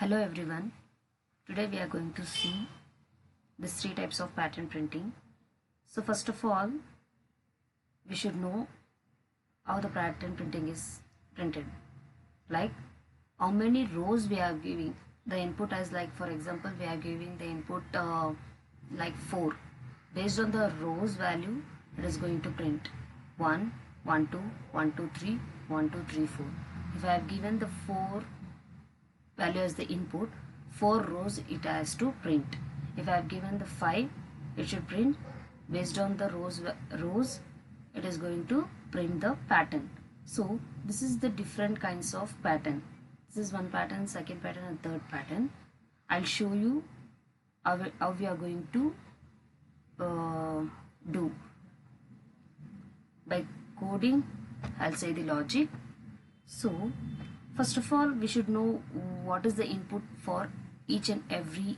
Hello everyone. Today we are going to see these three types of pattern printing. So first of all, we should know how the pattern printing is printed. Like how many rows we are giving. The input as like for example we are giving the input like 4. Based on the rows value it is going to print 1, 1, 2, 1, 2, 3, 1, 2, 3, 4. If I have given the 4 value as the input, 4 rows it has to print. If I have given the 5, it should print. Based on the rows it is going to print the pattern. So this is the different kinds of pattern. This is one pattern, second pattern and third pattern. I'll show you how we are going to do by coding. I'll say the logic. So first of all, we should know what is the input for each and every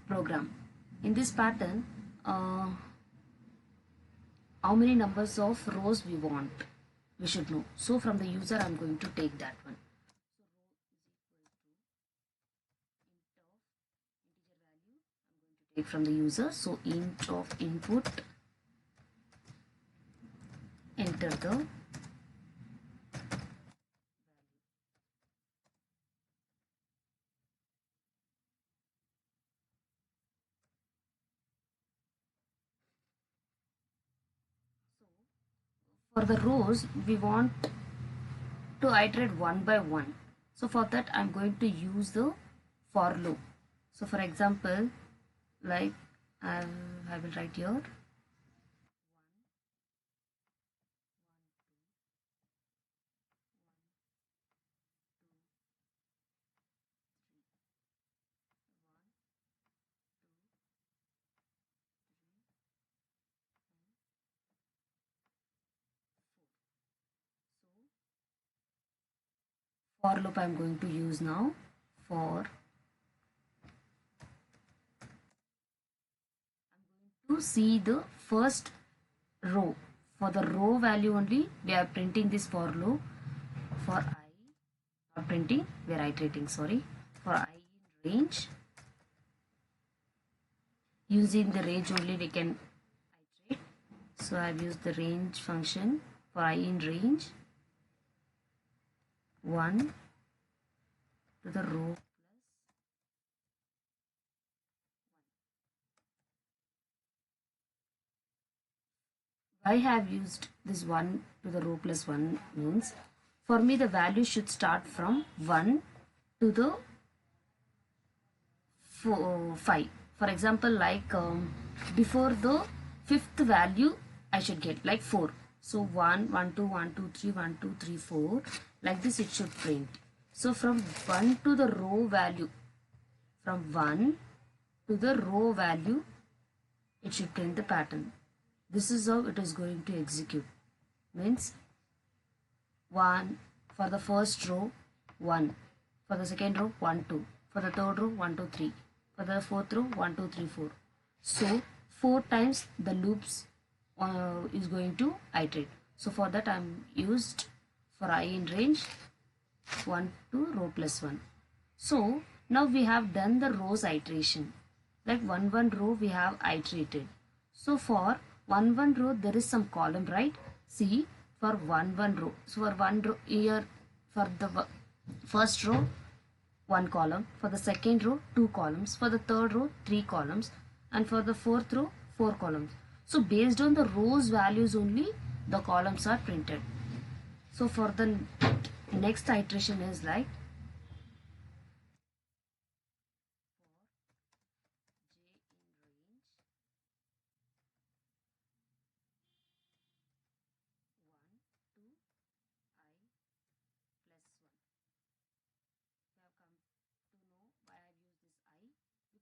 program. In this pattern, how many numbers of rows we want, we should know. So from the user, I'm going to take that one. Take from the user. So int of input, enter the for the rows we want to iterate one by one. So for that I'm going to use the for loop. So for example, like I will write here for loop I'm going to use now. For to see the first row, for the row value only we are printing this for loop. For I, not printing, we are iterating, sorry. For I in range, using the range only we can iterate. So I've used the range function for I in range 1 to the row. I have used this 1 to the row plus 1 means for me the value should start from 1 to the 5. For example, like before the fifth value I should get like 4. So 1, 1, 2, 1, 2, 3, 1, 2, 3, 4. Like this it should print. So from 1 to the row value, from 1 to the row value, it should print the pattern. This is how it is going to execute. Means 1 for the first row 1, for the second row 1, 2, for the third row 1, 2, 3, for the fourth row 1, 2, 3, 4. So 4 times the loops is going to iterate. So for that I'm used for I in range 1 to row plus 1. So now we have done the rows iteration. Like 1 row we have iterated. So for 1 row there is some column, right? See, for 1 row. So for 1 row here, for the first row 1 column, for the second row 2 columns, for the third row 3 columns, and for the fourth row 4 columns. So based on the rows values only the columns are printed. So for the next iteration is like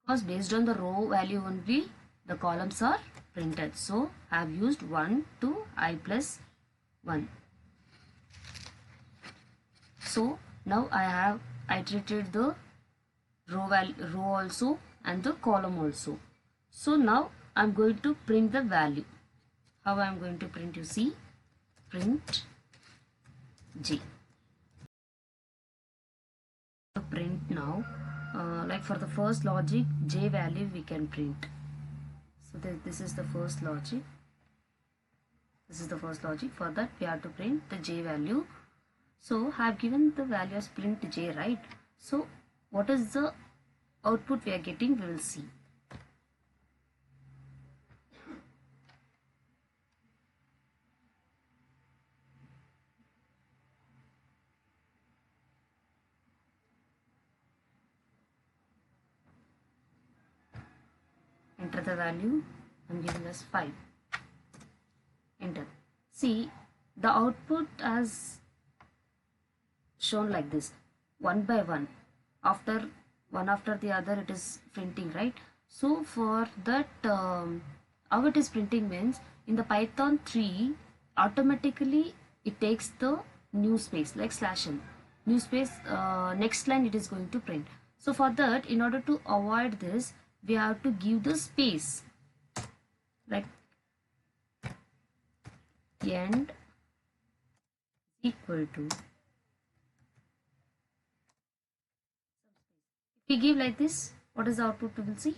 because based on the row value only the columns are printed. So I have used 1 to I plus 1. So now I have iterated the row also and the column also. So now I'm going to print the value. How I'm going to print, you see, print J. Now like for the first logic, j value we can print. So this is the first logic. This is the first logic. For that we have to print the j value. So I have given the value as print j, right? So what is the output we are getting? We will see. Enter the value. I'm giving us 5. Enter. See, the output as shown like this, one by one, after one after the other it is printing, right? So for that how it is printing means, in the Python 3 automatically it takes the new space like /n, new space, next line it is going to print. So for that, in order to avoid this, we have to give the space like end equal to, if we give like this, what is the output we will see?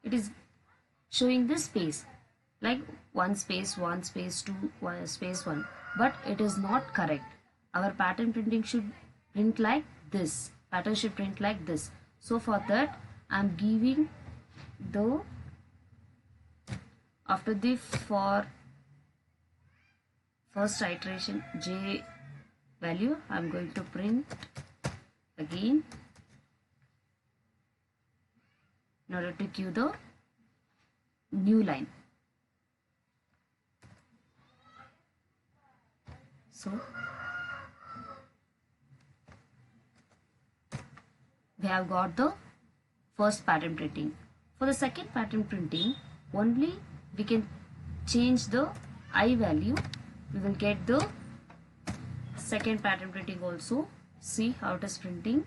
It is showing this space like one space, two, one space, one, but it is not correct. Our pattern printing should print like this. Pattern should print like this. So for that, I am giving the, after the for first iteration j value, I am going to print again in order to give the new line. So we have got the first pattern printing. For the second pattern printing, only we can change the I value. We will get the second pattern printing also. See how it is printing.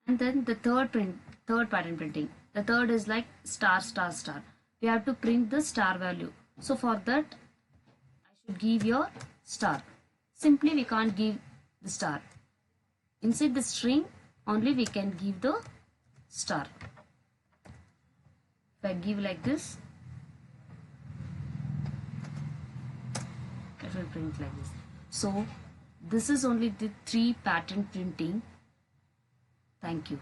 And then the third pattern printing. The third is like star, star, star. We have to print the star value. So for that, I should give your star. Simply we can't give the star. Inside the string only we can give the star. If I give like this, it will print like this. So this is only the 3 pattern printing. Thank you.